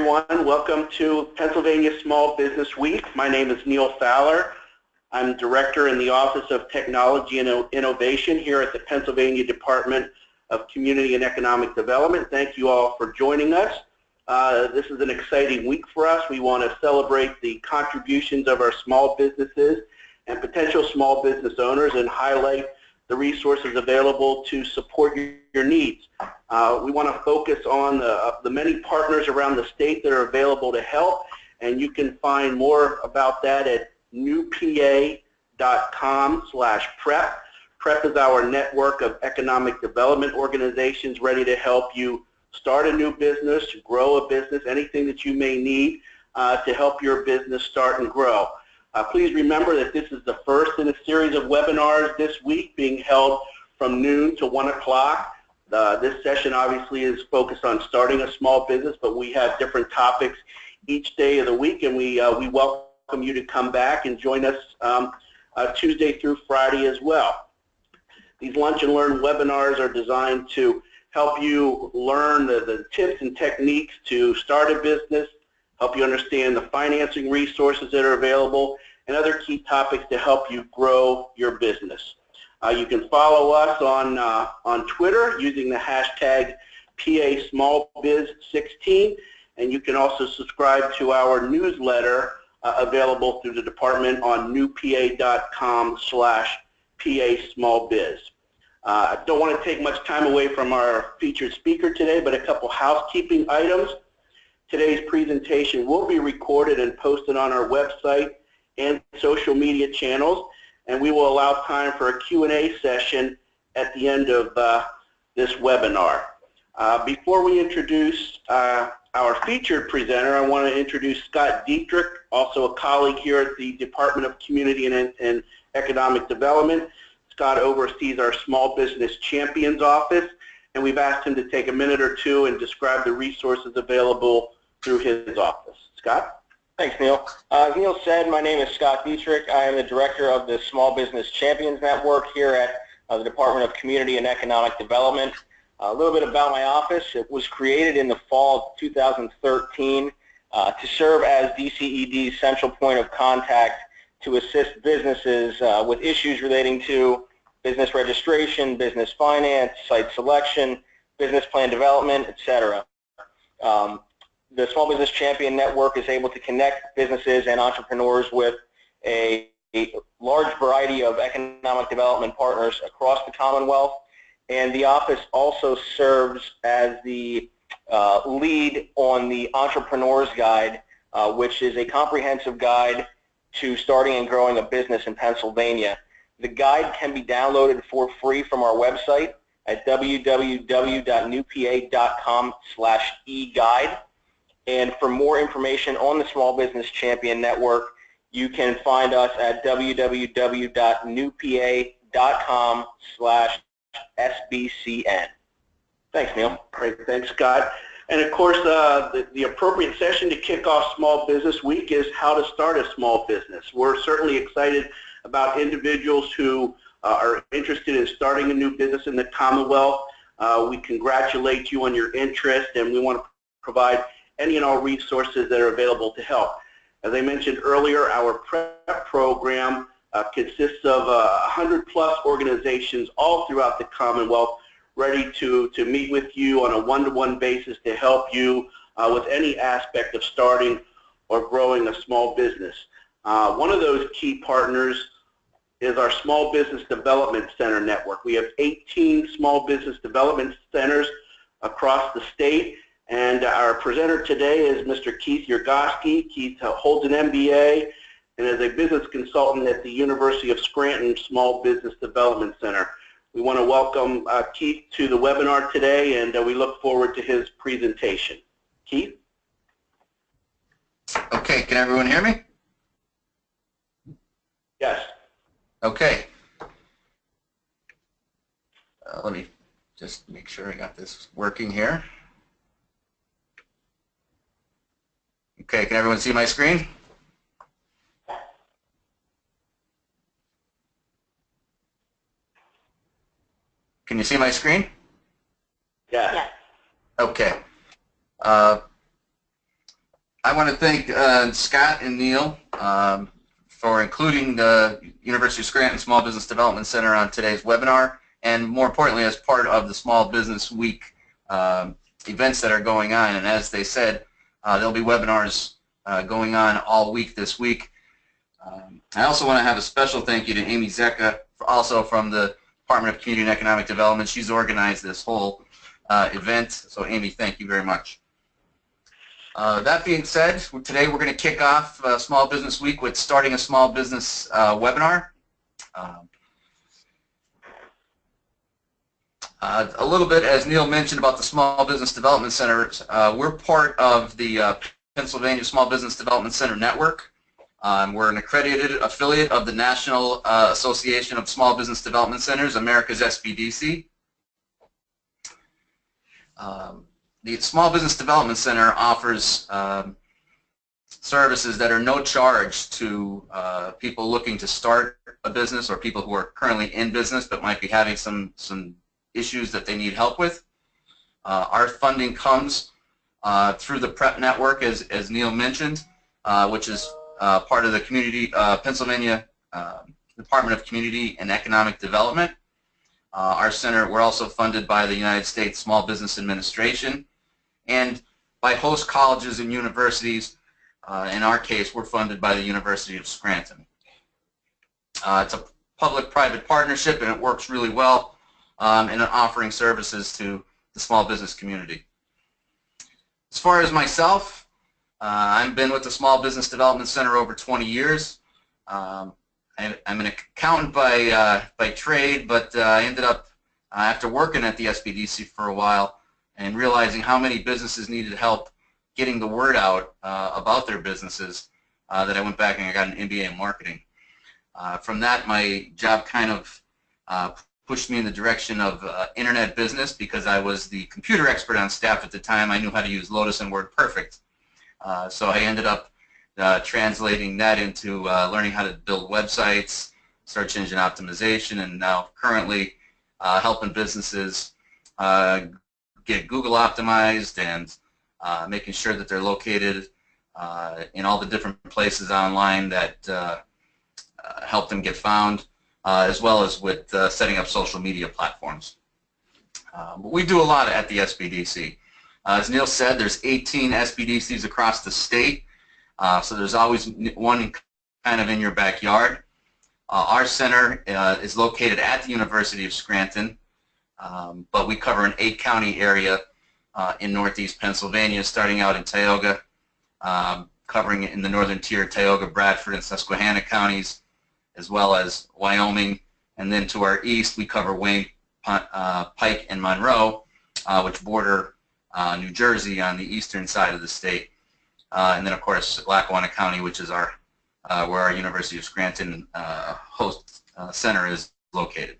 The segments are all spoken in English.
everyone. Welcome to Pennsylvania Small Business Week. My name is Neil Fowler. I'm Director in the Office of Technology and Innovation here at the Pennsylvania Department of Community and Economic Development. Thank you all for joining us. This is an exciting week for us. We want to celebrate the contributions of our small businesses and potential small business owners and highlight the resources available to support your needs. We want to focus on the many partners around the state that are available to help, and you can find more about that at newpa.com/prep. PREP is our network of economic development organizations ready to help you start a new business, grow a business, anything that you may need to help your business start and grow. Please remember that this is the first in a series of webinars this week being held from noon to 1 o'clock. This session obviously is focused on starting a small business, but we have different topics each day of the week, and we welcome you to come back and join us Tuesday through Friday as well. These Lunch and Learn webinars are designed to help you learn the tips and techniques to start a business, help you understand the financing resources that are available, and other key topics to help you grow your business. You can follow us on Twitter using the hashtag PASmallBiz16, and you can also subscribe to our newsletter available through the department on newpa.com/PASmallBiz. I don't want to take much time away from our featured speaker today, but a couple housekeeping items. Today's presentation will be recorded and posted on our website and social media channels, and we will allow time for a Q&A session at the end of this webinar. Before we introduce our featured presenter, I want to introduce Scott Dietrich, also a colleague here at the Department of Community and Economic Development. Scott oversees our Small Business Champions Office, and we've asked him to take a minute or two and describe the resources available through his office. Scott? Thanks, Neil. As Neil said, my name is Scott Dietrich. I am the director of the Small Business Champions Network here at the Department of Community and Economic Development. A little bit about my office. It was created in the fall of 2013 to serve as DCED's central point of contact to assist businesses with issues relating to business registration, business finance, site selection, business plan development, etc. The Small Business Champion Network is able to connect businesses and entrepreneurs with a large variety of economic development partners across the Commonwealth, and the office also serves as the lead on the Entrepreneur's Guide, which is a comprehensive guide to starting and growing a business in Pennsylvania. The guide can be downloaded for free from our website at www.newpa.com/eguide. And for more information on the Small Business Champion Network, you can find us at www.newpa.com/SBCN. Thanks, Neil. Great, thanks, Scott. And of course, the appropriate session to kick off Small Business Week is how to start a small business. We're certainly excited about individuals who are interested in starting a new business in the Commonwealth. We congratulate you on your interest, and we want to provide any and all resources that are available to help. As I mentioned earlier, our PREP program consists of 100+ organizations all throughout the Commonwealth ready to meet with you on a one-to-one basis to help you with any aspect of starting or growing a small business. One of those key partners is our Small Business Development Center network. We have 18 small business development centers across the state, and our presenter today is Mr. Keith Yergosky. Keith holds an MBA and is a business consultant at the University of Scranton Small Business Development Center. We want to welcome Keith to the webinar today, and we look forward to his presentation. Keith? Okay, can everyone hear me? Yes. Okay. Let me just make sure I got this working here. Okay, can everyone see my screen? Can you see my screen? Yeah. Okay. I want to thank Scott and Neil for including the University of Scranton Small Business Development Center on today's webinar, and more importantly, as part of the Small Business Week events that are going on. And as they said, there'll be webinars going on all week this week. I also want to have a special thank you to Amy Zecca, also from the Department of Community and Economic Development. She's organized this whole event. So Amy, thank you very much. That being said, today we're going to kick off Small Business Week with starting a small business webinar. A little bit, as Neil mentioned, about the Small Business Development Centers. We're part of the Pennsylvania Small Business Development Center Network. We're an accredited affiliate of the National Association of Small Business Development Centers, America's SBDC. The Small Business Development Center offers services that are no charge to people looking to start a business or people who are currently in business but might be having some issues that they need help with. Our funding comes through the PREP network, as Neil mentioned, which is part of the Pennsylvania Department of Community and Economic Development. Our center, we're also funded by the United States Small Business Administration and by host colleges and universities. In our case, we're funded by the University of Scranton. It's a public-private partnership, and it works really well in offering services to the small business community. As far as myself, I've been with the Small Business Development Center over 20 years. I'm an accountant by trade, but I ended up, after working at the SBDC for a while and realizing how many businesses needed help getting the word out about their businesses, that I went back and I got an MBA in marketing. From that, my job kind of pushed me in the direction of internet business, because I was the computer expert on staff at the time. I knew how to use Lotus and WordPerfect. So I ended up translating that into learning how to build websites, search engine optimization, and now currently helping businesses get Google optimized and making sure that they're located in all the different places online that help them get found, as well as with setting up social media platforms. But we do a lot at the SBDC. As Neil said, there's 18 SBDCs across the state, so there's always one kind of in your backyard. Our center is located at the University of Scranton, but we cover an 8-county area in northeast Pennsylvania, starting out in Tioga, covering in the northern tier, Tioga, Bradford, and Susquehanna counties, as well as Wyoming. And then to our east, we cover Wayne, Pike, and Monroe, which border New Jersey on the eastern side of the state. And then, of course, Lackawanna County, which is where our University of Scranton host center is located.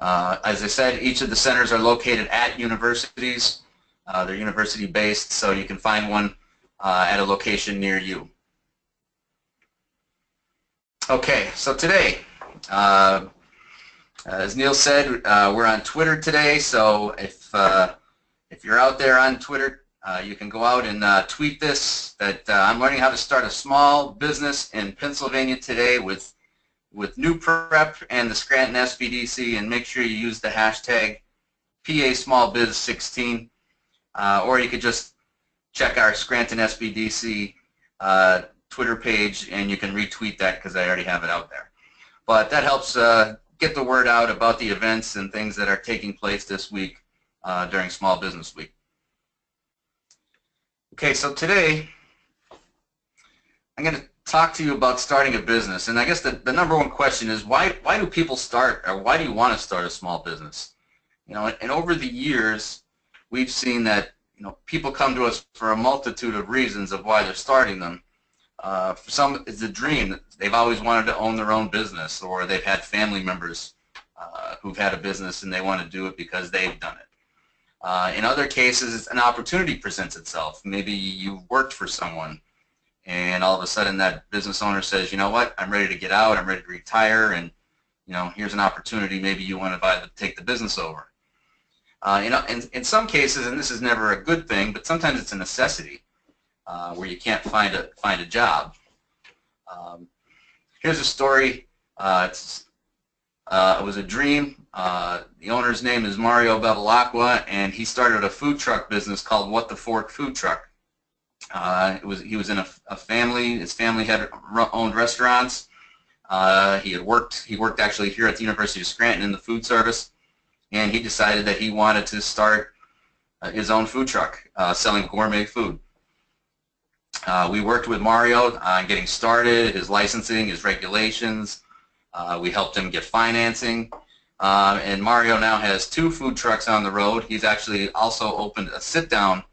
As I said, each of the centers are located at universities. They're university-based, so you can find one at a location near you. Okay, so today, as Neil said, we're on Twitter today, so if you're out there on Twitter, you can go out and tweet this, that I'm learning how to start a small business in Pennsylvania today with new prep and the Scranton SBDC, and make sure you use the hashtag PASmallBiz16, or you could just check our Scranton SBDC Twitter page and you can retweet that, because I already have it out there. But that helps get the word out about the events and things that are taking place this week during Small Business Week. Okay, so today I'm going to talk to you about starting a business, and I guess the number one question is why do people start, or why do you want to start a small business? You know, and over the years we've seen that, you know, people come to us for a multitude of reasons of why they're starting them. For some, it's a dream. They've always wanted to own their own business, or they've had family members who've had a business and they want to do it because they've done it. In other cases, an opportunity presents itself. Maybe you've worked for someone, and all of a sudden that business owner says, you know what, I'm ready to get out, I'm ready to retire, and you know, here's an opportunity, maybe you want to take the business over. In some cases, and this is never a good thing, but sometimes it's a necessity where you can't find a job. Here's a story. It was a dream. The owner's name is Mario Bevilacqua, and he started a food truck business called What the Fork Food Truck. He was in a family. His family had owned restaurants. He worked actually here at the University of Scranton in the food service, and he decided that he wanted to start his own food truck selling gourmet food. We worked with Mario on getting started, his licensing, his regulations. We helped him get financing, and Mario now has 2 food trucks on the road. He's actually also opened a sit-down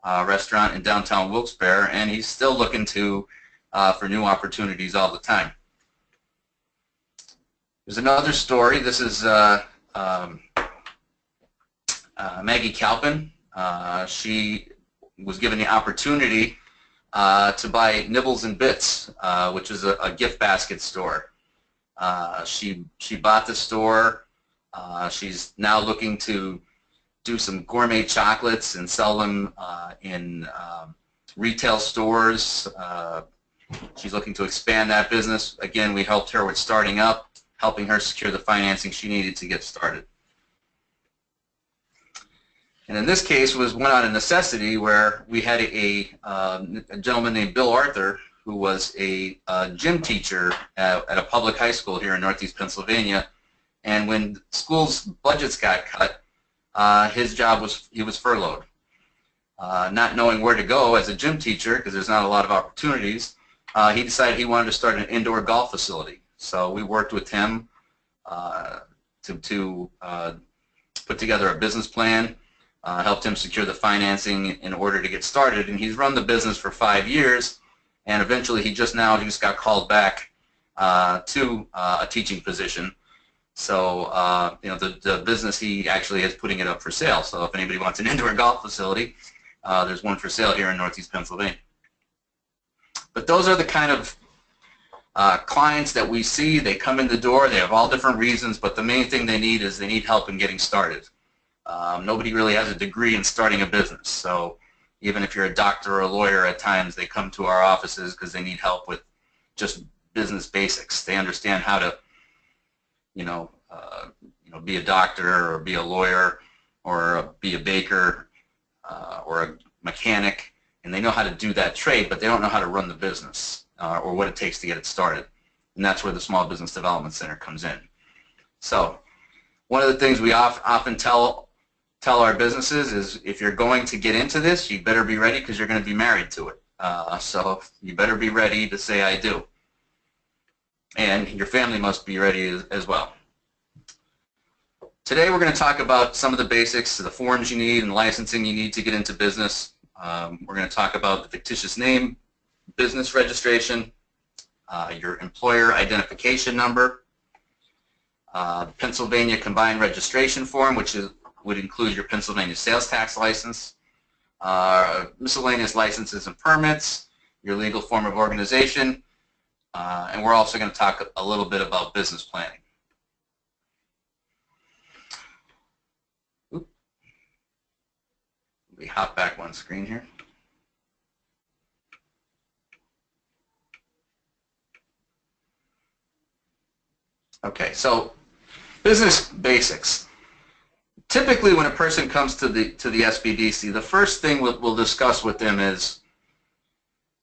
restaurant in downtown Wilkes-Barre, and he's still looking for new opportunities all the time. There's another story. This is Maggie Calpin. She was given the opportunity to buy Nibbles and Bits, which is a gift basket store. She bought the store. She's now looking to do some gourmet chocolates and sell them in retail stores. She's looking to expand that business. Again, we helped her with starting up, helping her secure the financing she needed to get started. And in this case was one out of necessity, where we had a gentleman named Bill Arthur, who was a gym teacher at a public high school here in Northeast Pennsylvania. And when schools' budgets got cut, his job he was furloughed. Not knowing where to go as a gym teacher, because there's not a lot of opportunities, he decided he wanted to start an indoor golf facility. So we worked with him to put together a business plan, helped him secure the financing in order to get started, and he's run the business for 5 years, and eventually he just got called back to a teaching position. So the business, he actually is putting it up for sale. So if anybody wants an indoor golf facility, there's one for sale here in Northeast Pennsylvania. But those are the kind of clients that we see. They come in the door. They have all different reasons, but the main thing they need is they need help in getting started. Nobody really has a degree in starting a business. So even if you're a doctor or a lawyer, at times they come to our offices because they need help with just business basics. They understand how to, be a doctor or be a lawyer or be a baker or a mechanic, and they know how to do that trade, but they don't know how to run the business or what it takes to get it started. And that's where the Small Business Development Center comes in. So one of the things we often tell our businesses is, if you're going to get into this, you better be ready, because you're going to be married to it. So you better be ready to say I do. And your family must be ready as well. Today we're going to talk about some of the basics, the forms you need and licensing you need to get into business. We're going to talk about the fictitious name, business registration, your employer identification number, Pennsylvania Combined Registration Form, which would include your Pennsylvania sales tax license, miscellaneous licenses and permits, your legal form of organization, and we're also going to talk a little bit about business planning. Let me hop back one screen here. Okay, so business basics. Typically, when a person comes to the SBDC, the first thing we'll discuss with them is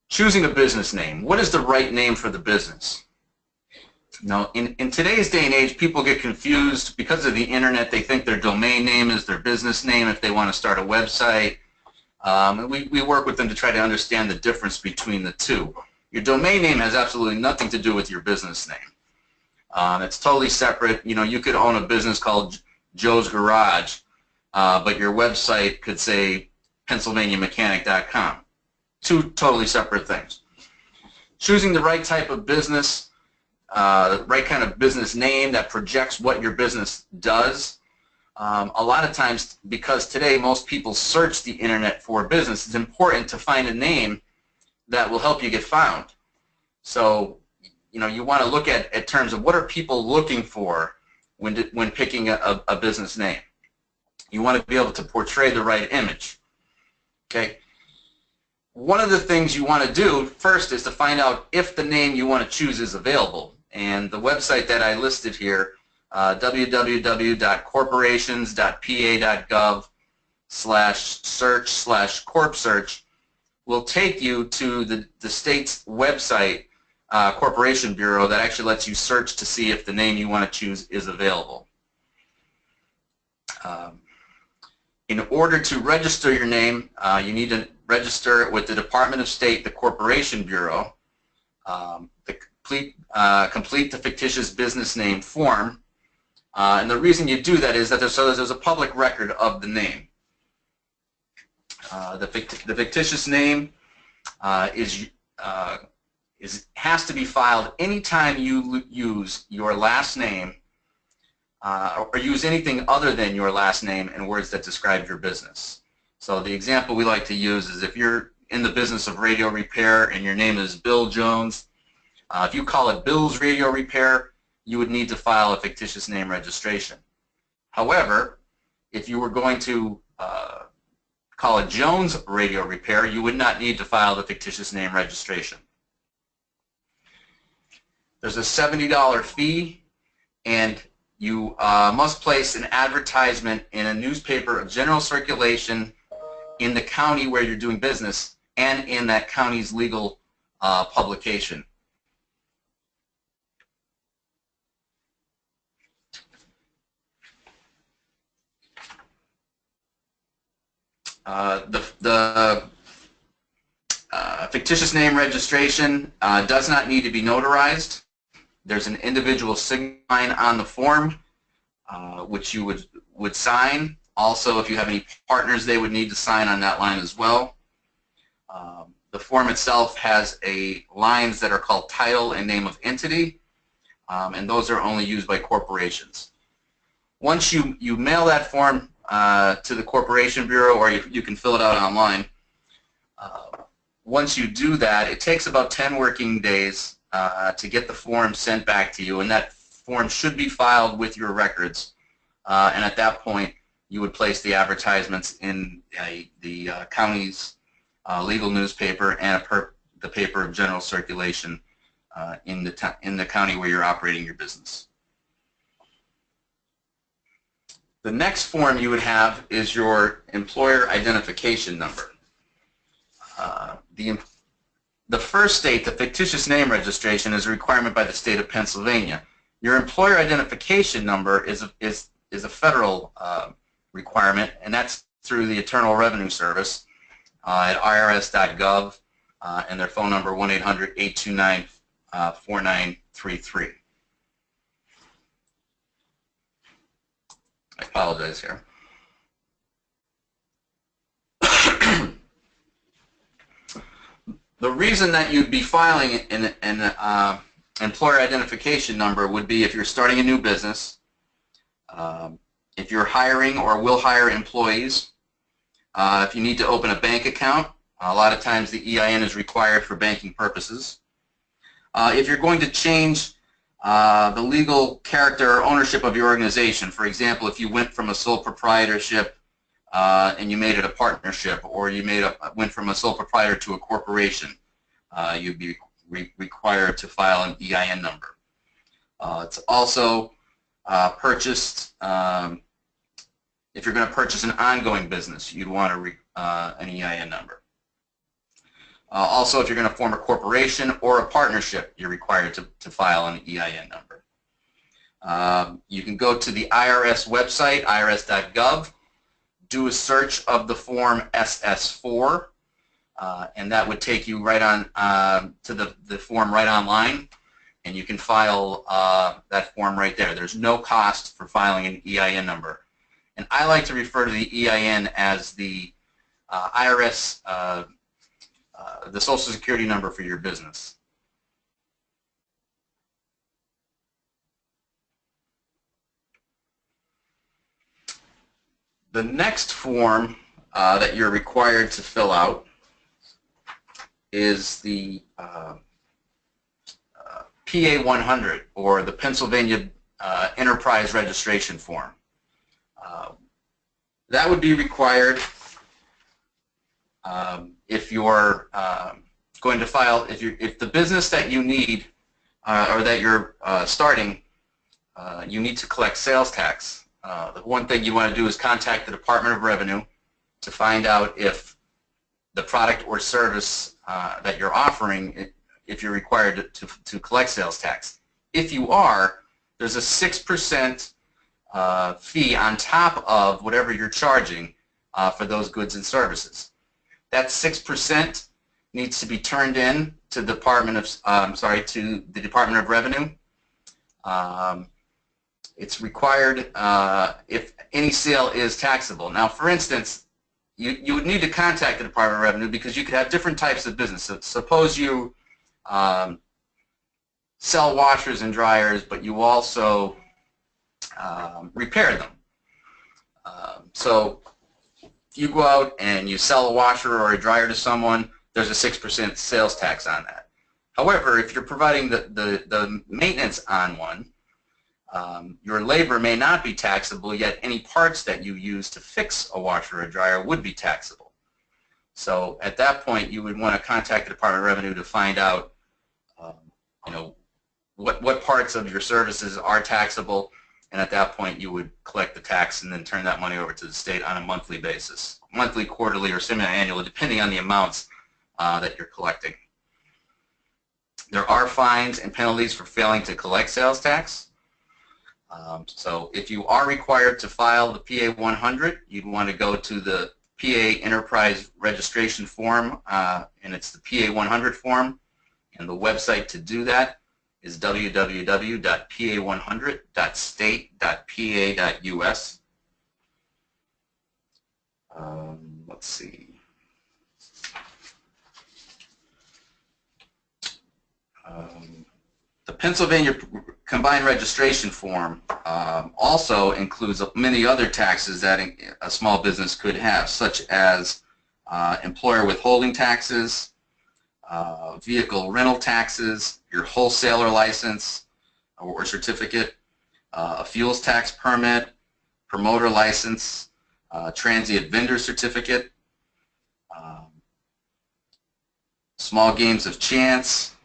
choosing a business name. What is the right name for the business? Now, in today's day and age, people get confused because of the internet. They think their domain name is their business name if they want to start a website. We work with them to try to understand the difference between the two. Your domain name has absolutely nothing to do with your business name. It's totally separate. You could own a business called Joe's Garage, but your website could say PennsylvaniaMechanic.com. Two totally separate things. Choosing the right type of business, the right kind of business name that projects what your business does. A lot of times, because today most people search the internet for business, it's important to find a name that will help you get found. So, you want to look at terms of what are people looking for when picking a business name. You want to be able to portray the right image. Okay. One of the things you want to do first is to find out if the name you want to choose is available. And the website that I listed here, www.corporations.pa.gov/search/corp-search, will take you to the state's website, Corporation Bureau, that actually lets you search to see if the name you want to choose is available. In order to register your name, you need to register it with the Department of State, the Corporation Bureau, complete the fictitious business name form. And the reason you do that is that there's a public record of the name. The fictitious name has to be filed anytime you use your last name or use anything other than your last name in words that describe your business. So the example we like to use is if you're in the business of radio repair and your name is Bill Jones, if you call it Bill's Radio Repair, you would need to file a fictitious name registration. However, if you were going to call it Jones Radio Repair, you would not need to file the fictitious name registration. There's a $70 fee, and you must place an advertisement in a newspaper of general circulation in the county where you're doing business and in that county's legal publication. The fictitious name registration does not need to be notarized. There's an individual sign on the form which you would sign. Also, if you have any partners, they would need to sign on that line as well. The form itself has lines that are called title and name of entity, and those are only used by corporations. Once you mail that form to the Corporation Bureau, or you can fill it out online. Once you do that, it takes about 10 working days to get the form sent back to you, and that form should be filed with your records. And at that point, you would place the advertisements in the county's legal newspaper and the paper of general circulation in the county where you're operating your business. The next form you would have is your employer identification number. The first state, the fictitious name registration, is a requirement by the state of Pennsylvania. Your employer identification number is a federal requirement, and that's through the Internal Revenue Service at irs.gov, and their phone number 1-800-829-4933. I apologize here. The reason that you'd be filing an employer identification number would be if you're starting a new business, if you're hiring or will hire employees, if you need to open a bank account. A lot of times the EIN is required for banking purposes. If you're going to change the legal character or ownership of your organization. For example, if you went from a sole proprietorship and you made it a partnership, or you went from a sole proprietor to a corporation, you'd be required to file an EIN number. It's also purchased, if you're going to purchase an ongoing business, you'd want an EIN number. Also, if you're going to form a corporation or a partnership, you're required to file an EIN number. You can go to the IRS website, irs.gov, do a search of the form SS4, and that would take you right on to the form right online, and you can file that form right there. There's no cost for filing an EIN number. And I like to refer to the EIN as the IRS the Social Security number for your business. The next form that you're required to fill out is the PA100, or the Pennsylvania Enterprise Registration Form. that would be required if you're going to file, if the business that you need or that you're starting, you need to collect sales tax. The one thing you want to do is contact the Department of Revenue to find out if the product or service that you're offering, if you're required to collect sales tax. If you are, there's a 6% fee on top of whatever you're charging for those goods and services. That 6% needs to be turned in to the Department of Revenue. It's required if any sale is taxable. Now, for instance, you would need to contact the Department of Revenue because you could have different types of business. So suppose you sell washers and dryers, but you also repair them. So if you go out and you sell a washer or a dryer to someone, there's a 6% sales tax on that. However, if you're providing the maintenance on one, your labor may not be taxable, yet any parts that you use to fix a washer or a dryer would be taxable. So at that point, you would want to contact the Department of Revenue to find out, what parts of your services are taxable, and at that point, you would collect the tax and then turn that money over to the state on a monthly basis, monthly, quarterly, or semi-annual, depending on the amounts that you're collecting. There are fines and penalties for failing to collect sales tax. So if you are required to file the PA 100, you'd want to go to the PA Enterprise Registration Form, and it's the PA 100 form, and the website to do that is www.pa100.state.pa.us. Let's see. The Pennsylvania Combined Registration Form also includes many other taxes that a small business could have, such as employer withholding taxes, vehicle rental taxes, your wholesaler license or certificate, a fuels tax permit, promoter license, transient vendor certificate, small games of chance,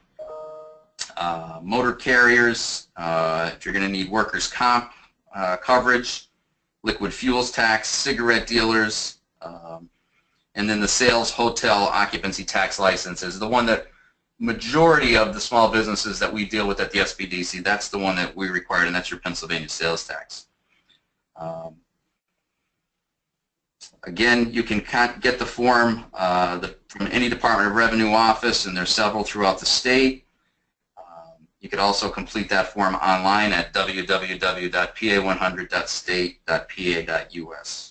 motor carriers, if you're going to need workers' comp coverage, liquid fuels tax, cigarette dealers, and then the sales hotel occupancy tax license is the one that majority of the small businesses that we deal with at the SBDC, that's the one that we require, and that's your Pennsylvania sales tax. Again, you can get the form from any Department of Revenue office, and there's several throughout the state. You could also complete that form online at www.pa100.state.pa.us.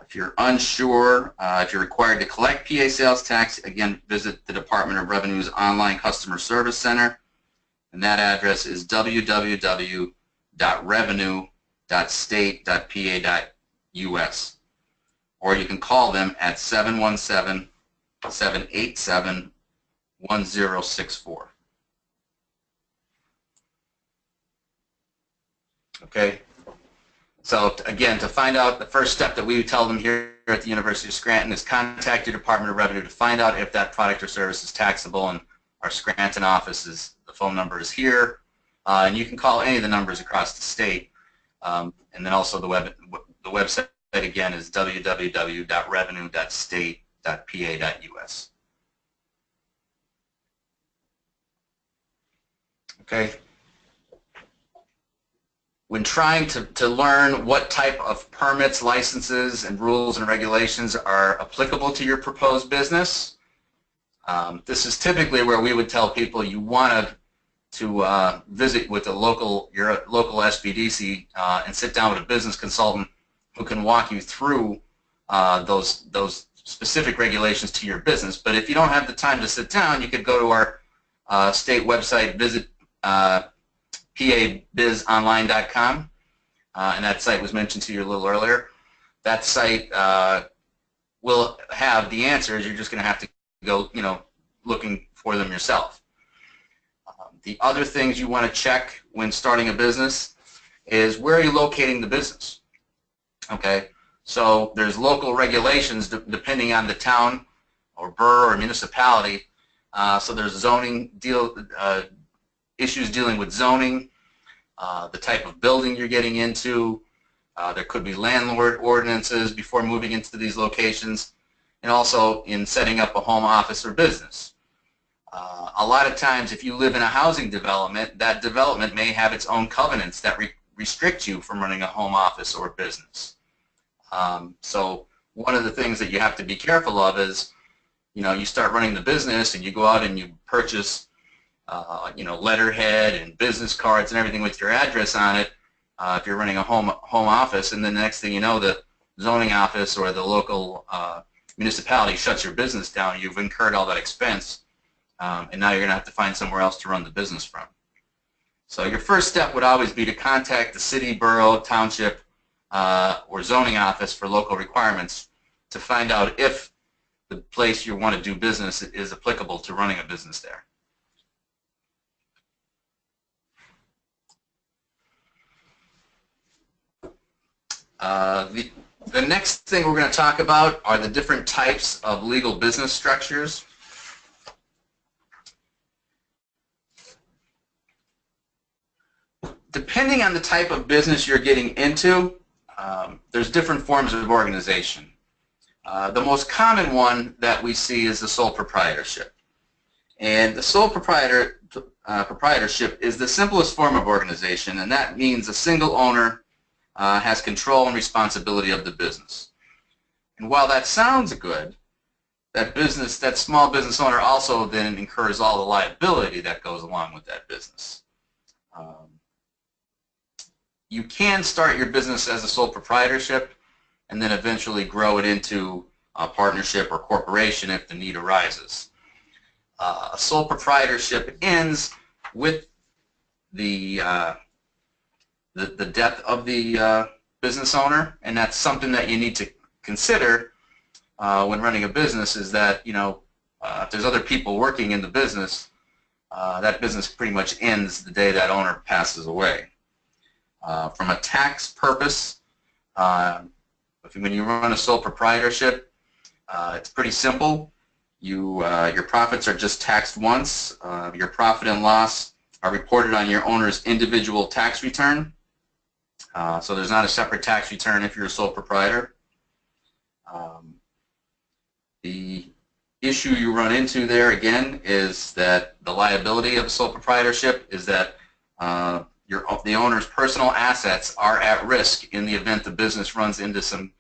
If you're unsure, if you're required to collect PA sales tax, again, visit the Department of Revenue's online customer service center, and that address is www.revenue.state.pa.us. Or you can call them at 717-787-1064. Okay. So again, to find out, the first step that we would tell them here at the University of Scranton is contact your Department of Revenue to find out if that product or service is taxable, and our Scranton office is, the phone number is here, and you can call any of the numbers across the state, and then also the website again is www.revenue.state.pa.us. Okay. When trying to learn what type of permits, licenses, and rules and regulations are applicable to your proposed business, this is typically where we would tell people you want to visit with your local SBDC and sit down with a business consultant who can walk you through those specific regulations to your business. But if you don't have the time to sit down, you could go to our state website, visit pabizonline.com, and that site was mentioned to you a little earlier. That site will have the answers. You're just going to have to go, looking for them yourself. The other things you want to check when starting a business is where are you locating the business. Okay, So there's local regulations depending on the town or borough or municipality. So there's zoning issues dealing with zoning, the type of building you're getting into. There could be landlord ordinances before moving into these locations, and also in setting up a home office or business. A lot of times if you live in a housing development, that development may have its own covenants that restrict you from running a home office or business. So one of the things that you have to be careful of is, you start running the business and you go out and you purchase, letterhead and business cards and everything with your address on it if you're running a home office, and then the next thing you know, the zoning office or the local municipality shuts your business down. You've incurred all that expense, and now you're going to have to find somewhere else to run the business from. So your first step would always be to contact the city, borough, township, or zoning office for local requirements to find out if the place you want to do business is applicable to running a business there. The next thing we're going to talk about are the different types of legal business structures. Depending on the type of business you're getting into, there's different forms of organization. The most common one that we see is the sole proprietorship. And the sole proprietorship is the simplest form of organization, and that means a single owner has control and responsibility of the business. And while that sounds good, that small business owner also then incurs all the liability that goes along with that business. You can start your business as a sole proprietorship and then eventually grow it into a partnership or corporation if the need arises. A sole proprietorship ends with the death of the business owner, and that's something that you need to consider when running a business, is that if there's other people working in the business, that business pretty much ends the day that owner passes away. From a tax purpose, when you run a sole proprietorship, it's pretty simple. Your profits are just taxed once. Your profit and loss are reported on your owner's individual tax return. So there's not a separate tax return if you're a sole proprietor. The issue you run into there, again, is that the liability of a sole proprietorship is that the owner's personal assets are at risk in the event the business runs into some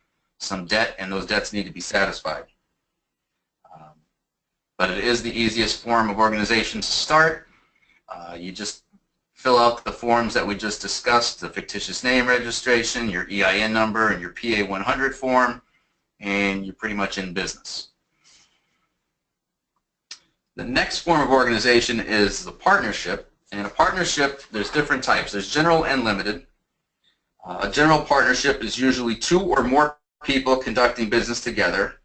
debt, and those debts need to be satisfied. But it is the easiest form of organization to start. You just fill out the forms that we just discussed, the fictitious name registration, your EIN number, and your PA 100 form, and you're pretty much in business. The next form of organization is the partnership. And a partnership, there's different types. There's general and limited. A general partnership is usually 2 or more people conducting business together.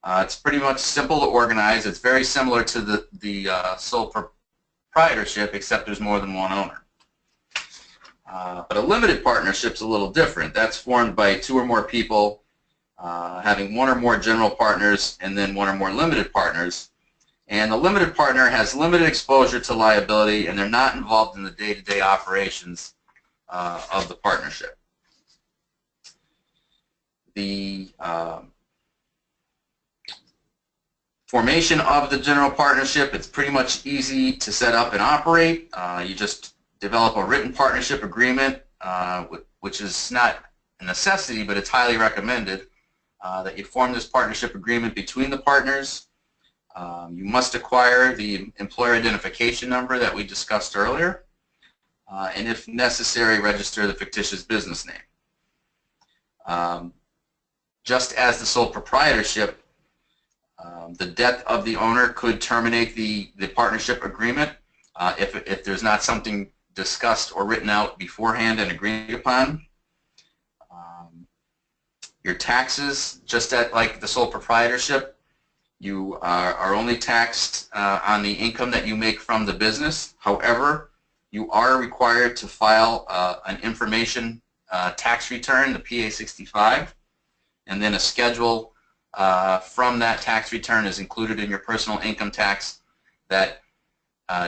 It's pretty much simple to organize. It's very similar to the sole proprietorship, except there's more than one owner. But a limited partnership is a little different. That's formed by 2 or more people having 1 or more general partners and then 1 or more limited partners. And the limited partner has limited exposure to liability, and they're not involved in the day-to-day operations of the partnership. The formation of the general partnership, it's pretty much easy to set up and operate. You just develop a written partnership agreement, which is not a necessity, but it's highly recommended that you form this partnership agreement between the partners. You must acquire the employer identification number that we discussed earlier, and if necessary, register the fictitious business name. Just as the sole proprietorship, the death of the owner could terminate the partnership agreement if there's not something discussed or written out beforehand and agreed upon. Your taxes, just like the sole proprietorship, you are only taxed on the income that you make from the business. However, you are required to file an information tax return, the PA 65. and then a schedule from that tax return is included in your personal income tax that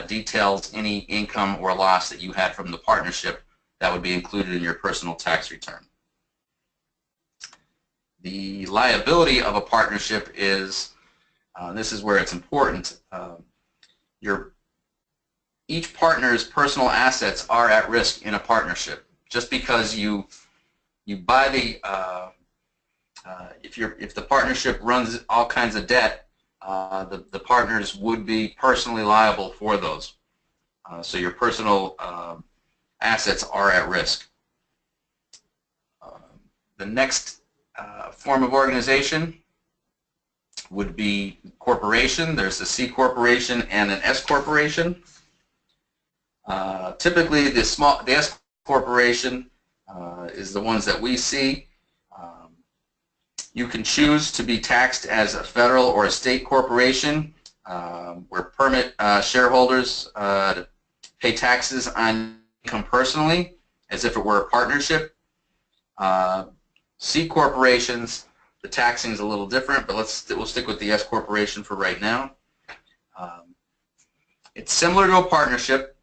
details any income or loss that you had from the partnership that would be included in your personal tax return. The liability of a partnership is, this is where it's important, each partner's personal assets are at risk in a partnership. Just because you buy the, if the partnership runs all kinds of debt, the partners would be personally liable for those. So your personal assets are at risk. The next form of organization would be corporation. There's a C corporation and an S corporation. Typically, the S corporation is the ones that we see. You can choose to be taxed as a federal or a state corporation, where permit shareholders pay taxes on income personally, as if it were a partnership. C corporations, the taxing is a little different, but we'll stick with the S corporation for right now. It's similar to a partnership,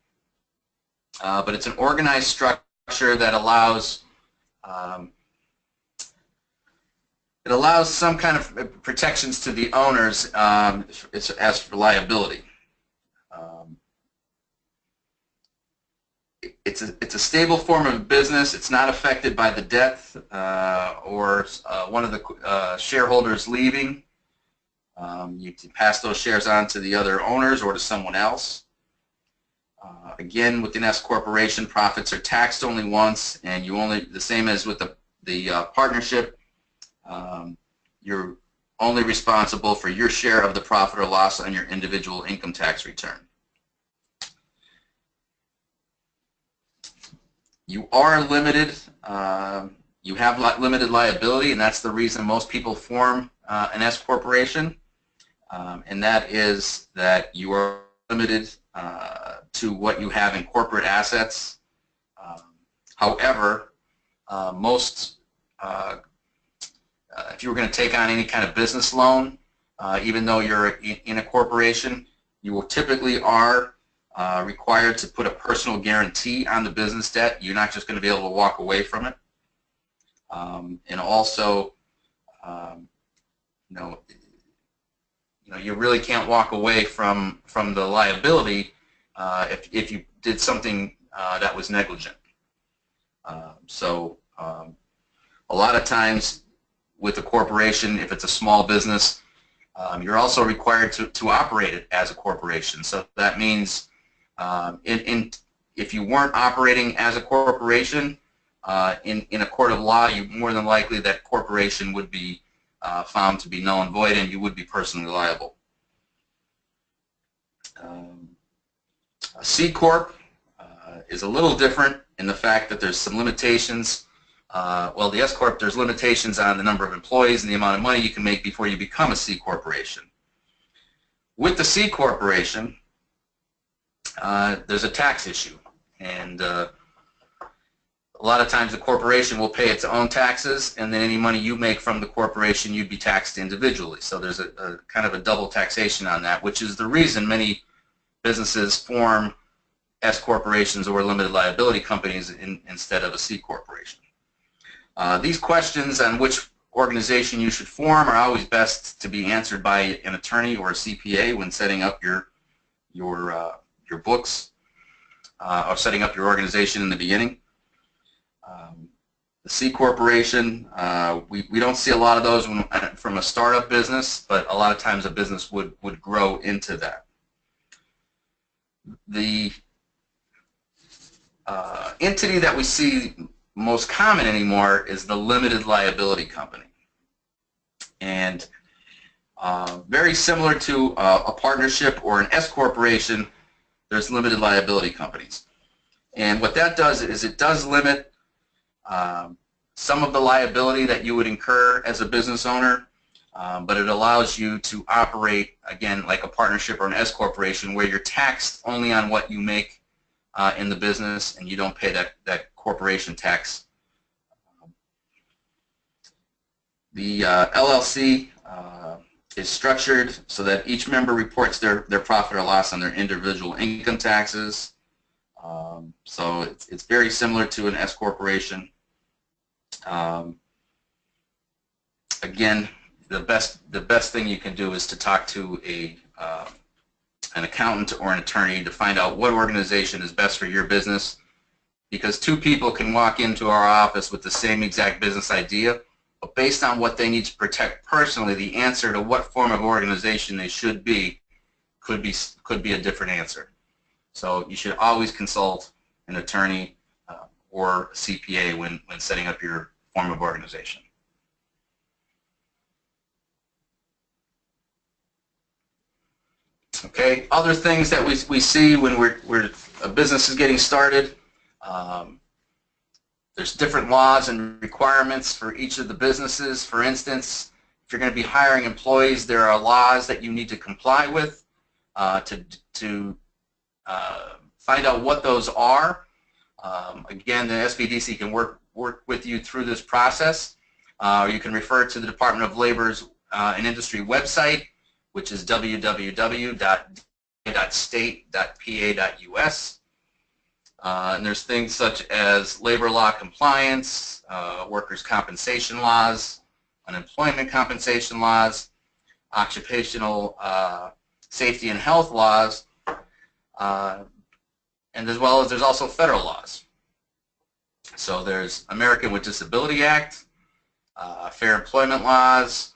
but it's an organized structure that allows some kind of protections to the owners as for liability. It's a stable form of business. It's not affected by the death or one of the shareholders leaving. You can pass those shares on to the other owners or to someone else. Again, with an S corporation, profits are taxed only once, and the same as with the partnership. You're only responsible for your share of the profit or loss on your individual income tax return. You are limited. You have limited liability, and that's the reason most people form an S corporation, and that is that you are limited to what you have in corporate assets. However, if you were going to take on any kind of business loan, even though you're in a corporation, you will typically are required to put a personal guarantee on the business debt. You're not just going to be able to walk away from it. And also, you really can't walk away from the liability if you did something that was negligent. A lot of times with a corporation, if it's a small business, you're also required to operate it as a corporation. So that means if you weren't operating as a corporation, in a court of law, more than likely that corporation would be found to be null and void, and you would be personally liable. A C Corp is a little different in the fact that there's some limitations. Well, the S Corp, there's limitations on the number of employees and the amount of money you can make before you become a C corporation. With the C corporation, there's a tax issue, and a lot of times the corporation will pay its own taxes, and then any money you make from the corporation, you'd be taxed individually. So there's a kind of a double taxation on that, which is the reason many businesses form S corporations or limited liability companies instead of a C corporation. These questions on which organization you should form are always best to be answered by an attorney or a CPA when setting up your books or setting up your organization in the beginning. The C corporation, we don't see a lot of those from a startup business, but a lot of times a business would grow into that. The entity that we see most common anymore is the limited liability company. And very similar to a partnership or an S corporation, there's limited liability companies. And what that does is it does limit some of the liability that you would incur as a business owner, but it allows you to operate, again, like a partnership or an S corporation where you're taxed only on what you make in the business, and you don't pay that corporation tax. The LLC is structured so that each member reports their profit or loss on their individual income taxes. So it's very similar to an S corporation. Again, the best thing you can do is to talk to an accountant or an attorney to find out what organization is best for your business, because two people can walk into our office with the same exact business idea, but based on what they need to protect personally, the answer to what form of organization they should be could be a different answer. So you should always consult an attorney or a CPA when setting up your form of organization. Okay, other things that we see when a business is getting started. There's different laws and requirements for each of the businesses. For instance, if you're going to be hiring employees, there are laws that you need to comply with to find out what those are. Again, the SBDC can work with you through this process. You can refer to the Department of Labor's and Industry website, which is www.state.pa.us. And there's things such as labor law compliance, workers' compensation laws, unemployment compensation laws, occupational safety and health laws, and as well as there's also federal laws. So there's American with Disability Act, Fair Employment laws,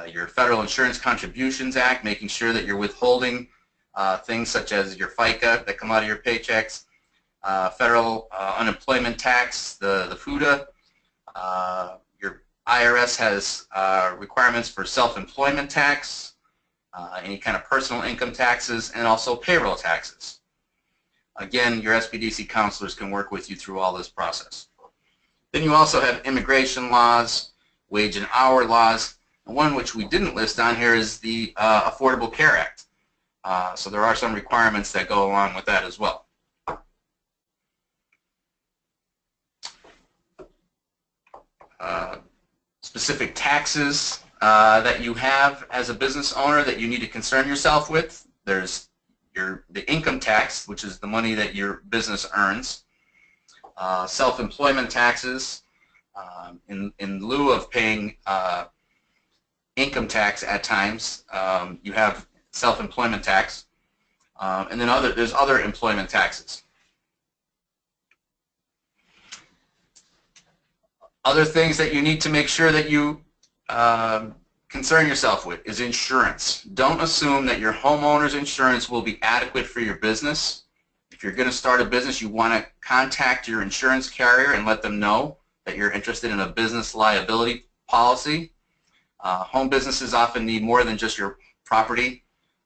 your Federal Insurance Contributions Act, making sure that you're withholding things such as your FICA that come out of your paychecks, federal unemployment tax, the FUTA. Your IRS has requirements for self-employment tax, any kind of personal income taxes, and also payroll taxes. Again, your SBDC counselors can work with you through all this process. Then you also have immigration laws, wage and hour laws, and one which we didn't list on here is the Affordable Care Act. So there are some requirements that go along with that as well. Specific taxes that you have as a business owner that you need to concern yourself with. There's the income tax, which is the money that your business earns. Self-employment taxes, in lieu of paying income tax at times, you have self-employment tax, and then there's other employment taxes. Other things that you need to make sure that you concern yourself with is insurance. Don't assume that your homeowner's insurance will be adequate for your business. If you're going to start a business, you want to contact your insurance carrier and let them know that you're interested in a business liability policy. Home businesses often need more than just your property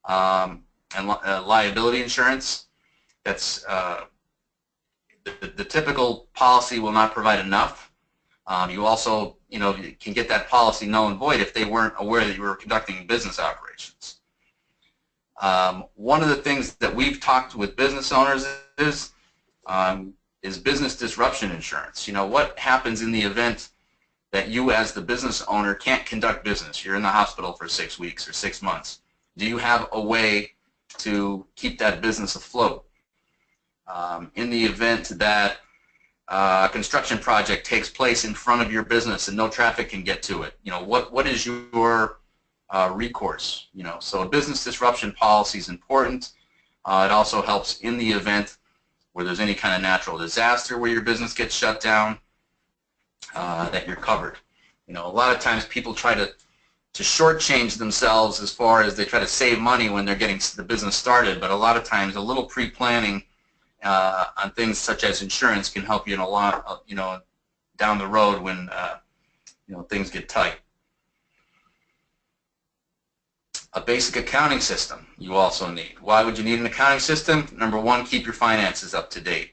and liability insurance. That's the typical policy will not provide enough. You also, can get that policy null and void if they weren't aware that you were conducting business operations. One of the things that we've talked with business owners is business disruption insurance. What happens in the event that you as the business owner can't conduct business? You're in the hospital for 6 weeks or 6 months. Do you have a way to keep that business afloat? In the event that a construction project takes place in front of your business and no traffic can get to it, what is your recourse? So a business disruption policy is important. It also helps in the event where there's any kind of natural disaster where your business gets shut down, that you're covered. A lot of times people try to shortchange themselves as far as they try to save money when they're getting the business started, but a lot of times a little pre-planning on things such as insurance can help you in a lot, down the road when things get tight. A basic accounting system you also need. Why would you need an accounting system? Number one, keep your finances up to date.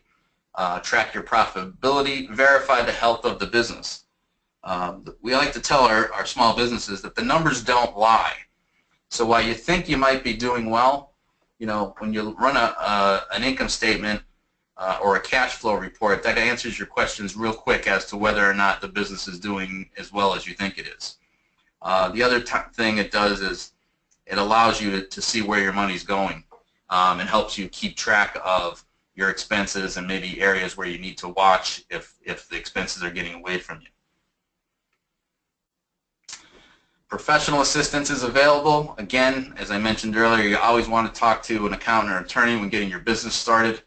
Track your profitability, verify the health of the business. We like to tell our small businesses that the numbers don't lie. So while you think you might be doing well, when you run an income statement or a cash flow report, that answers your questions real quick as to whether or not the business is doing as well as you think it is. The other thing it does is it allows you to see where your money's going, and helps you keep track of your expenses and maybe areas where you need to watch if the expenses are getting away from you. Professional assistance is available. Again, as I mentioned earlier, you always want to talk to an accountant or attorney when getting your business started.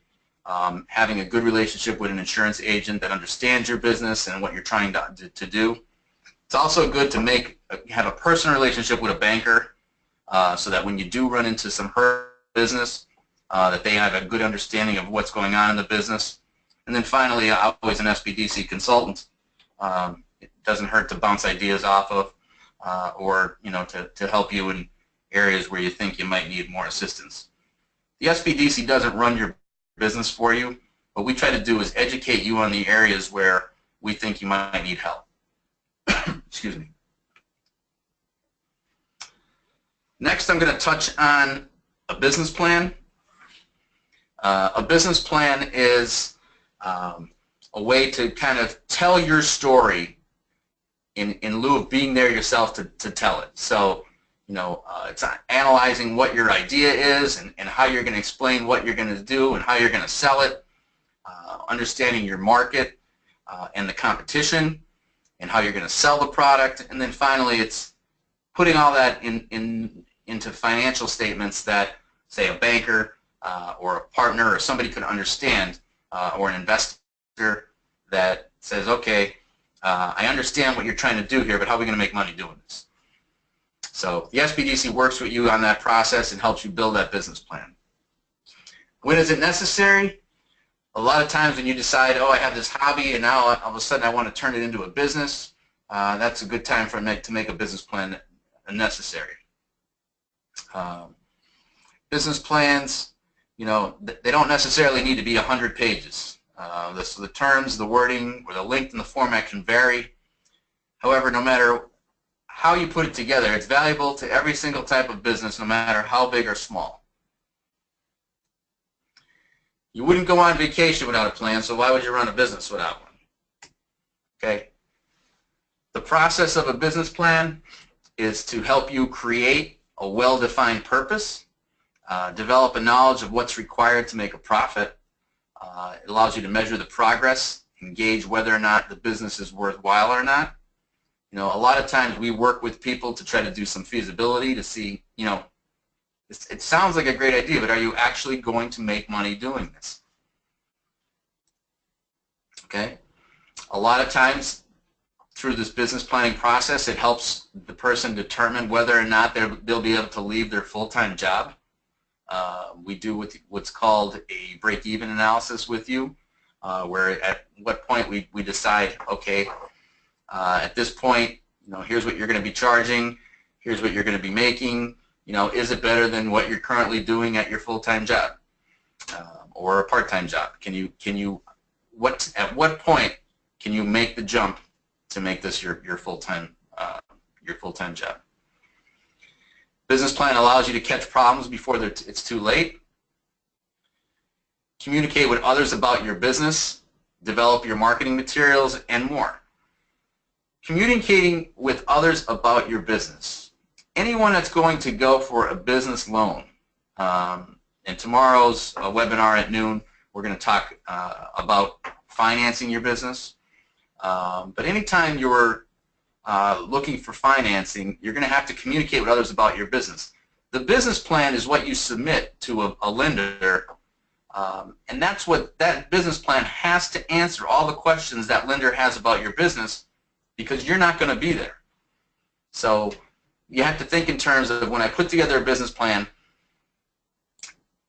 Having a good relationship with an insurance agent that understands your business and what you're trying to do. It's also good to have a personal relationship with a banker, so that when you do run into some business, that they have a good understanding of what's going on in the business. And then finally, always an SBDC consultant. It doesn't hurt to bounce ideas off of, or to help you in areas where you think you might need more assistance. The SBDC doesn't run your business for you. What we try to do is educate you on the areas where we think you might need help. Excuse me. Next, I'm going to touch on a business plan. A business plan is a way to kind of tell your story in lieu of being there yourself to tell it. So, it's analyzing what your idea is and how you're going to explain what you're going to do and how you're going to sell it, understanding your market and the competition and how you're going to sell the product, and then finally it's putting all that into financial statements that, say, a banker or a partner or somebody could understand, or an investor that says, okay, I understand what you're trying to do here, but how are we going to make money doing this? So the SBDC works with you on that process and helps you build that business plan. When is it necessary? A lot of times when you decide, oh, I have this hobby and now all of a sudden I want to turn it into a business, that's a good time to make a business plan necessary. Business plans, they don't necessarily need to be 100 pages. So the terms, the wording, or the length and the format can vary. However, no matter how you put it together, it's valuable to every single type of business, no matter how big or small. You wouldn't go on vacation without a plan, so why would you run a business without one? Okay? The process of a business plan is to help you create a well-defined purpose, develop a knowledge of what's required to make a profit. It allows you to measure the progress, engage whether or not the business is worthwhile or not. A lot of times we work with people to try to do some feasibility to see, it sounds like a great idea, but are you actually going to make money doing this? Okay? A lot of times through this business planning process, it helps the person determine whether or not they'll be able to leave their full-time job. We do what's called a break-even analysis with you, where at what point we decide, okay, at this point, here's what you're going to be charging, here's what you're going to be making. Is it better than what you're currently doing at your full-time job or a part-time job? At what point can you make the jump to make this your full-time job? Business plan allows you to catch problems before it's too late. Communicate with others about your business, develop your marketing materials, and more. Communicating with others about your business. Anyone that's going to go for a business loan, in tomorrow's webinar at noon, we're going to talk about financing your business. But anytime you're looking for financing, you're going to have to communicate with others about your business. The business plan is what you submit to a lender, and that's what that business plan has to answer, all the questions that lender has about your business, because you're not going to be there. So you have to think in terms of, when I put together a business plan,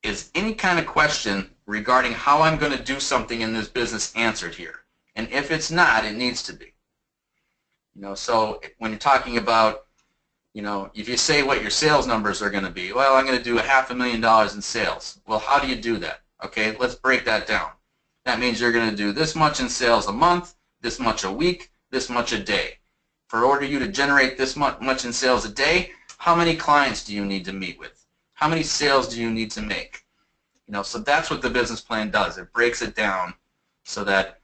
is any kind of question regarding how I'm going to do something in this business answered here? And if it's not, it needs to be. So when you're talking about, if you say what your sales numbers are going to be, well, I'm going to do $500,000 in sales. Well, how do you do that? Okay, let's break that down. That means you're going to do this much in sales a month, this much a week, this much a day. For order you to generate this much in sales a day, how many clients do you need to meet with? How many sales do you need to make? So that's what the business plan does. It breaks it down so that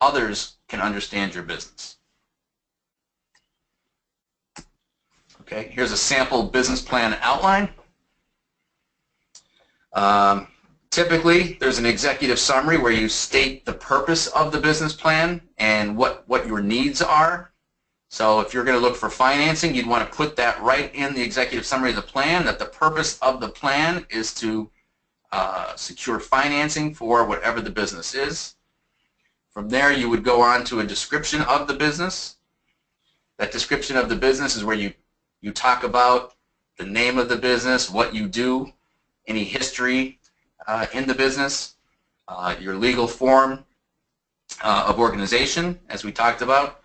others can understand your business. Okay, here's a sample business plan outline. Typically, there's an executive summary where you state the purpose of the business plan and what your needs are. So if you're going to look for financing, you'd want to put that right in the executive summary of the plan, that the purpose of the plan is to secure financing for whatever the business is. From there, you would go on to a description of the business. That description of the business is where you talk about the name of the business, what you do, any history in the business, your legal form of organization, as we talked about,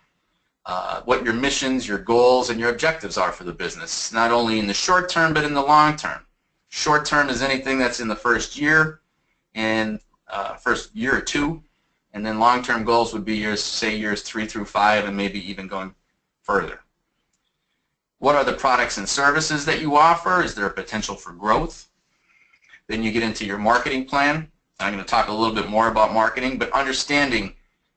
what your missions, your goals, and your objectives are for the business, not only in the short term but in the long term. Short term is anything that's in the first year and first year or two, and then long term goals would be years 3 through 5, and maybe even going further. What are the products and services that you offer? Is there a potential for growth? Then you get into your marketing plan. I'm going to talk a little bit more about marketing, but understanding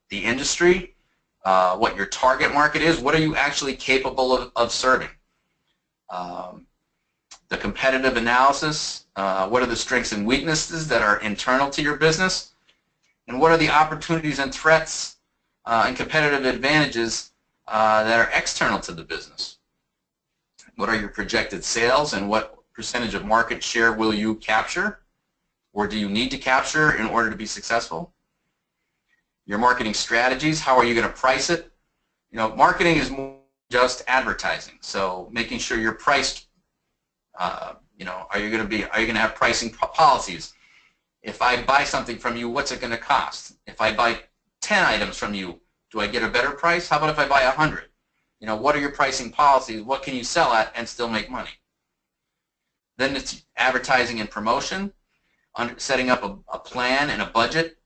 the industry, what your target market is, what are you actually capable of serving? The competitive analysis, what are the strengths and weaknesses that are internal to your business, and what are the opportunities and threats and competitive advantages that are external to the business? What are your projected sales, and what percentage of market share will you capture, or do you need to capture in order to be successful? Your marketing strategies, how are you going to price it? You know, marketing is more just advertising, so making sure you're priced. You know, are you going to have pricing policies? If I buy something from you, what's it going to cost? If I buy 10 items from you, do I get a better price? How about if I buy 100? You know, what are your pricing policies? What can you sell at and still make money? Then it's advertising and promotion, setting up a plan and a budget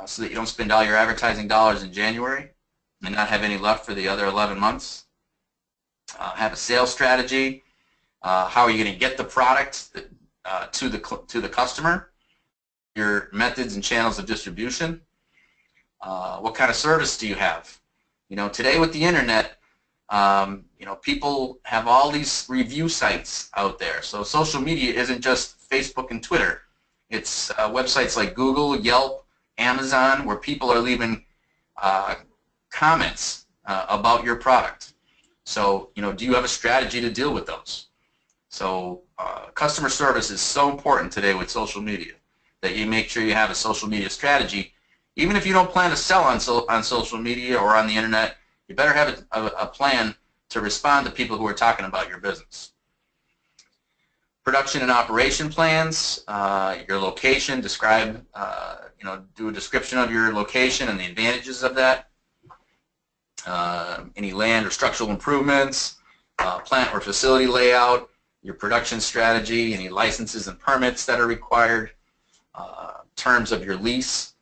so that you don't spend all your advertising dollars in January and not have any left for the other 11 months. Have a sales strategy. How are you going to get the product to the customer? Your methods and channels of distribution. What kind of service do you have? You know, today with the internet, you know, people have all these review sites out there. So social media isn't just Facebook and Twitter. It's websites like Google, Yelp, Amazon, where people are leaving comments about your product. So, you know, do you have a strategy to deal with those? So customer service is so important today with social media, that you make sure you have a social media strategy. Even if you don't plan to sell on social media or on the internet, you better have a plan to respond to people who are talking about your business. Production and operation plans, your location, describe, you know, do a description of your location and the advantages of that. Any land or structural improvements, plant or facility layout, your production strategy, any licenses and permits that are required, terms of your lease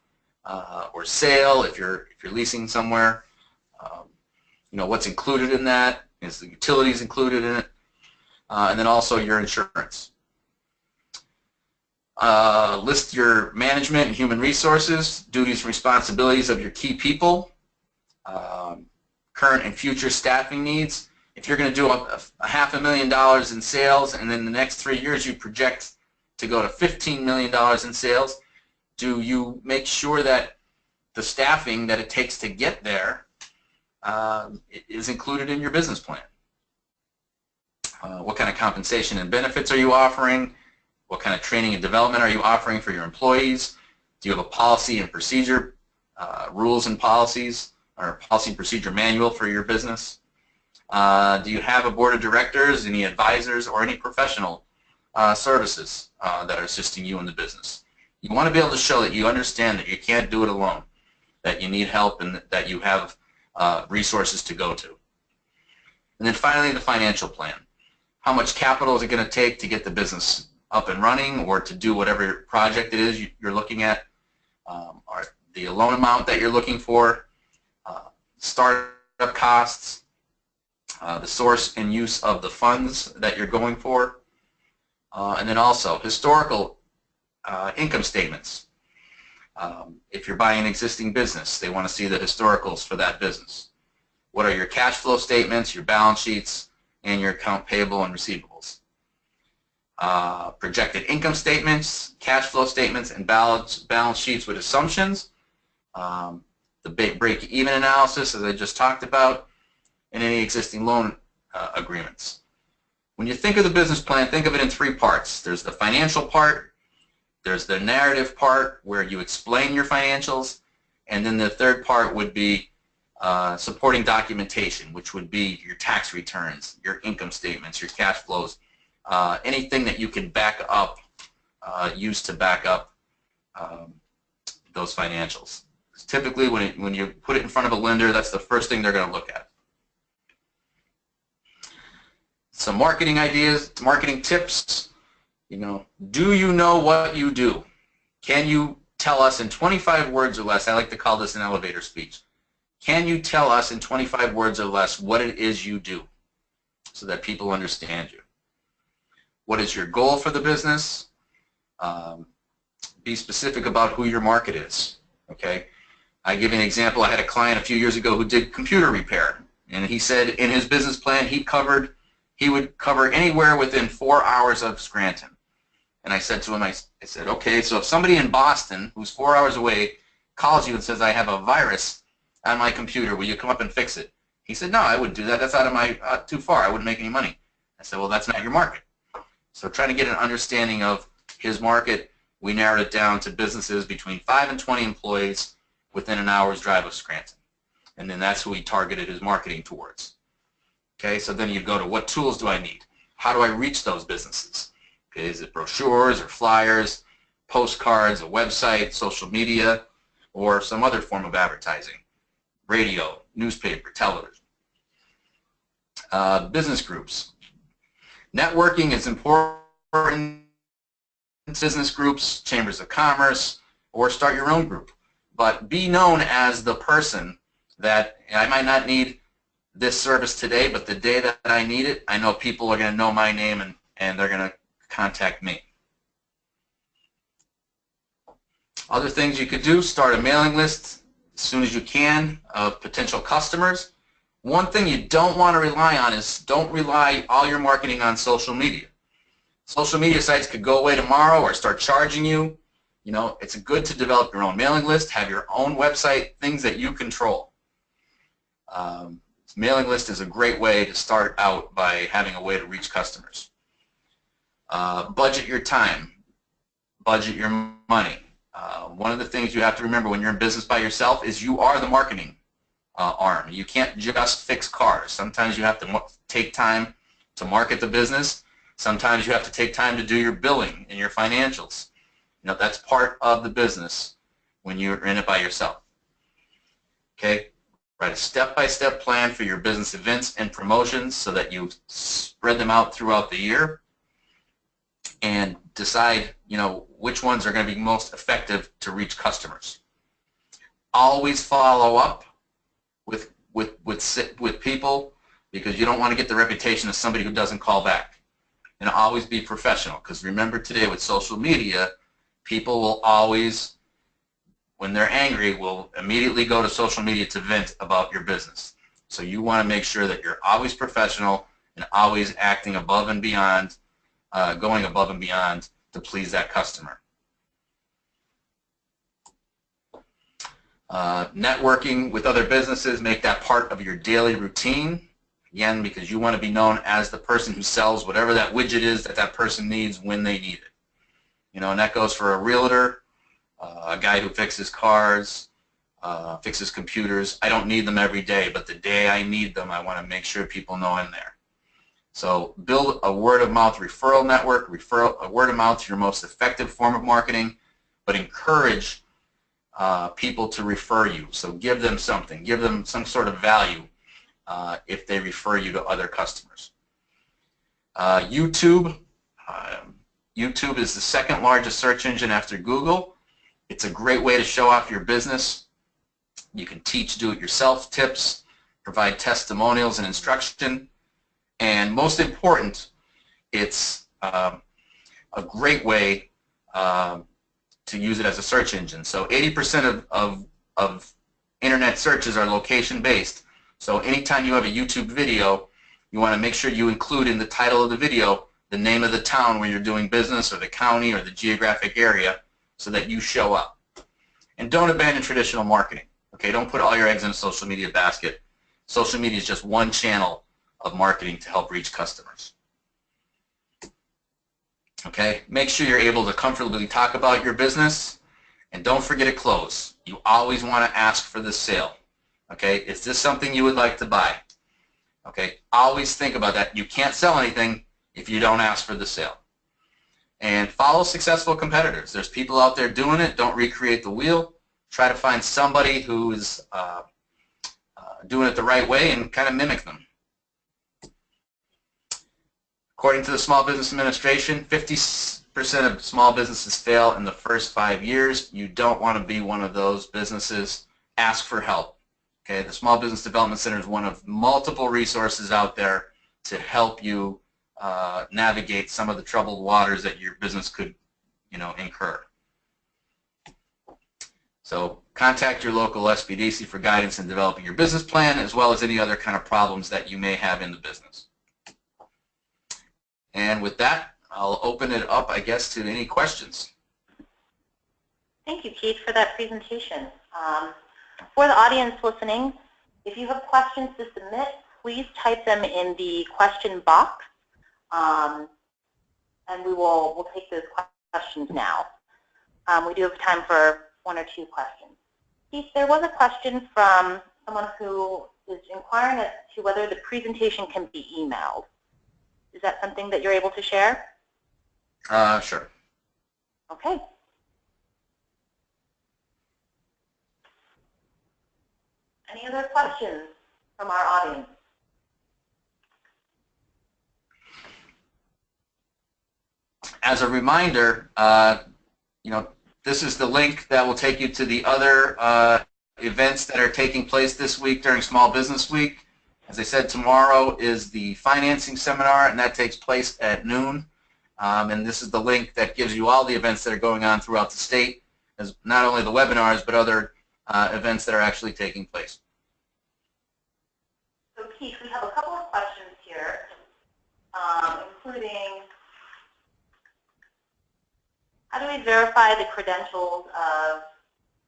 or sale if you're leasing somewhere. You know, what's included in that, is the utilities included in it, and then also your insurance. List your management and human resources, duties and responsibilities of your key people, current and future staffing needs. If you're going to do a $500,000 in sales and then the next 3 years you project to go to $15 million in sales, do you make sure that the staffing that it takes to get there is included in your business plan? What kind of compensation and benefits are you offering? What kind of training and development are you offering for your employees? Do you have a policy and procedure, rules and policies, or a policy and procedure manual for your business? Do you have a board of directors, any advisors, or any professional services that are assisting you in the business? You want to be able to show that you understand that you can't do it alone, that you need help, and that you have resources to go to. And then finally, the financial plan. How much capital is it going to take to get the business up and running, or to do whatever project it is you're looking at? Or the loan amount that you're looking for, startup costs, the source and use of the funds that you're going for, and then also historical income statements. If you're buying an existing business, they want to see the historicals for that business. What are your cash flow statements, your balance sheets, and your account payable and receivables. Projected income statements, cash flow statements, and balance sheets with assumptions. The break-even analysis, as I just talked about, and any existing loan agreements. When you think of the business plan, think of it in three parts. There's the financial part, there's the narrative part where you explain your financials, and then the third part would be supporting documentation, which would be your tax returns, your income statements, your cash flows, anything that you can back up, use to back up those financials. Typically, when you put it in front of a lender, that's the first thing they're going to look at. Some marketing ideas, marketing tips. Do you know what you do? Can you tell us in 25 words or less? I like to call this an elevator speech. Can you tell us in 25 words or less what it is you do so that people understand you? What is your goal for the business? Be specific about who your market is. Okay? I give you an example. I had a client a few years ago who did computer repair, and he said in his business plan he would cover anywhere within 4 hours of Scranton. And I said to him, I said, okay, so if somebody in Boston who's 4 hours away calls you and says, I have a virus on my computer, will you come up and fix it? He said, no, I wouldn't do that. That's out of my, too far. I wouldn't make any money. I said, well, that's not your market. So trying to get an understanding of his market, we narrowed it down to businesses between 5 and 20 employees within an hour's drive of Scranton. And then that's who he targeted his marketing towards. Okay, so then you go to what tools do I need? How do I reach those businesses? Okay, is it brochures or flyers, postcards, a website, social media, or some other form of advertising? Radio, newspaper, television. Business groups. Networking is important. Business groups, chambers of commerce, or start your own group. But be known as the person that I might not need this service today, but the day that I need it, I know people are going to know my name and they're going to contact me. Other things you could do, start a mailing list as soon as you can of potential customers. One thing you don't want to rely on is don't rely all your marketing on social media. Social media sites could go away tomorrow or start charging you. It's good to develop your own mailing list, have your own website, things that you control. Mailing list is a great way to start out by having a way to reach customers. Budget your time. Budget your money. One of the things you have to remember when you're in business by yourself is you are the marketing arm. You can't just fix cars. Sometimes you have to take time to market the business. Sometimes you have to take time to do your billing and your financials. That's part of the business when you're in it by yourself. Okay? Write a step-by-step plan for your business events and promotions so that you spread them out throughout the year and decide, which ones are going to be most effective to reach customers. Always follow up with people because you don't want to get the reputation of somebody who doesn't call back. And always be professional because remember today with social media, people will always, when they're angry, will immediately go to social media to vent about your business. So you want to make sure that you're always professional and always acting above and beyond, going above and beyond to please that customer. Networking with other businesses, make that part of your daily routine. Again, because you want to be known as the person who sells whatever that widget is that that person needs when they need it. And that goes for a realtor, a guy who fixes cars, fixes computers. I don't need them every day, but the day I need them, I want to make sure people know I'm there. So build a word-of-mouth referral network. A word-of-mouth is your most effective form of marketing, but encourage people to refer you. So give them something. Give them some sort of value if they refer you to other customers. YouTube. YouTube is the second largest search engine after Google. It's a great way to show off your business. You can teach do-it-yourself tips, provide testimonials and instruction, and most important, it's a great way to use it as a search engine. So 80% of internet searches are location-based. So anytime you have a YouTube video, you want to make sure you include in the title of the video the name of the town where you're doing business, or the county, or the geographic area, so that you show up. And don't abandon traditional marketing. Okay, don't put all your eggs in a social media basket. Social media is just one channel of marketing to help reach customers. Okay, make sure you're able to comfortably talk about your business, and don't forget to close. You always want to ask for the sale. Okay, is this something you would like to buy? Okay, always think about that. You can't sell anything if you don't ask for the sale. And follow successful competitors. There's people out there doing it. Don't recreate the wheel. Try to find somebody who is doing it the right way and kind of mimic them. According to the Small Business Administration, 50% of small businesses fail in the first 5 years. You don't want to be one of those businesses. Ask for help. Okay, the Small Business Development Center is one of multiple resources out there to help you navigate some of the troubled waters that your business could, incur. So contact your local SBDC for guidance in developing your business plan, as well as any other kind of problems that you may have in the business. And with that, I'll open it up, I guess, to any questions. Thank you, Keith, for that presentation. For the audience listening, if you have questions to submit, please type them in the question box, and we'll take those questions now. We do have time for 1 or 2 questions. Keith, there was a question from someone who is inquiring as to whether the presentation can be emailed. Is that something that you're able to share? Sure. Okay. Any other questions from our audience? As a reminder, this is the link that will take you to the other events that are taking place this week during Small Business Week. As I said, tomorrow is the financing seminar, and that takes place at noon. And this is the link that gives you all the events that are going on throughout the state, as not only the webinars, but other events that are actually taking place. So Keith, we have a couple of questions here, including how do we verify the credentials of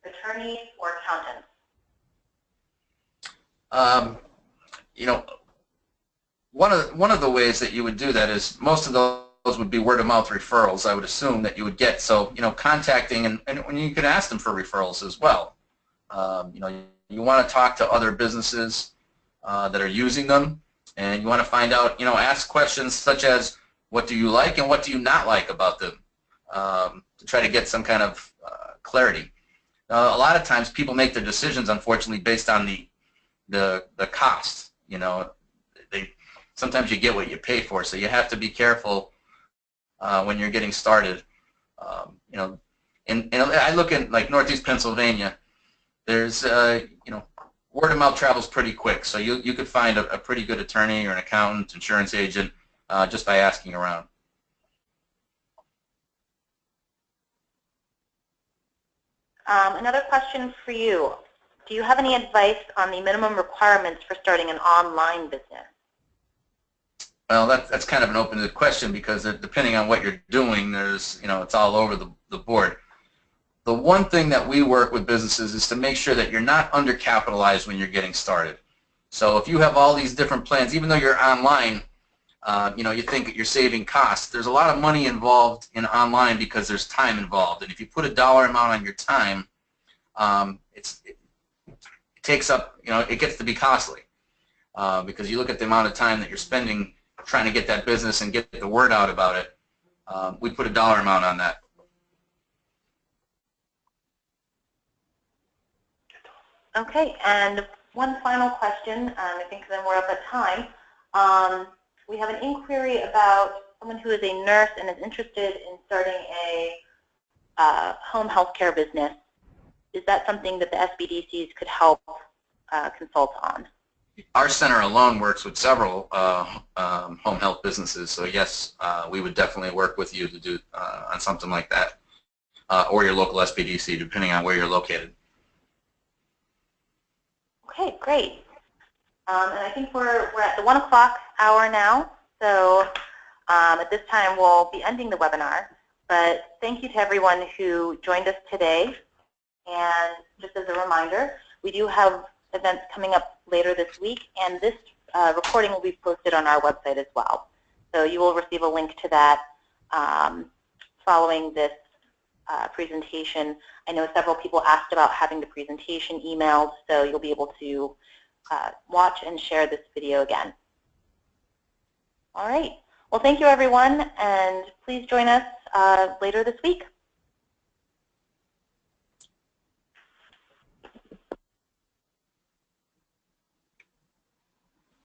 attorneys or accountants? One of the ways that you would do that is most of those would be word-of-mouth referrals, I would assume, that you would get. So, contacting, and you can ask them for referrals as well. You want to talk to other businesses that are using them, and you want to find out, ask questions such as, what do you like and what do you not like about them, to try to get some kind of clarity. A lot of times people make their decisions, unfortunately, based on the cost. Sometimes you get what you pay for, so you have to be careful when you're getting started. And I look at like Northeast Pennsylvania. There's word of mouth travels pretty quick, so you could find a pretty good attorney or an accountant, insurance agent, just by asking around. Another question for you. Do you have any advice on the minimum requirements for starting an online business? Well, that's kind of an open-ended question, because depending on what you're doing, there's, it's all over the board. The one thing that we work with businesses is to make sure that you're not undercapitalized when you're getting started. So if you have all these different plans, even though you're online, you think that you're saving costs. There's a lot of money involved in online because there's time involved, and if you put a dollar amount on your time, it takes up, it gets to be costly, because you look at the amount of time that you're spending trying to get that business and get the word out about it. We put a dollar amount on that. Okay, and one final question, and I think then we're up at time. We have an inquiry about someone who is a nurse and is interested in starting a home health care business. Is that something that the SBDCs could help consult on? Our center alone works with several home health businesses, so yes, we would definitely work with you to do on something like that, or your local SBDC, depending on where you're located. Okay, great. And I think we're at the 1 o'clock hour now, so at this time we'll be ending the webinar. But thank you to everyone who joined us today. And just as a reminder, we do have events coming up later this week, and this recording will be posted on our website as well. So you will receive a link to that following this presentation. I know several people asked about having the presentation emailed, so you'll be able to watch and share this video again. All right. Well, thank you, everyone, and please join us later this week.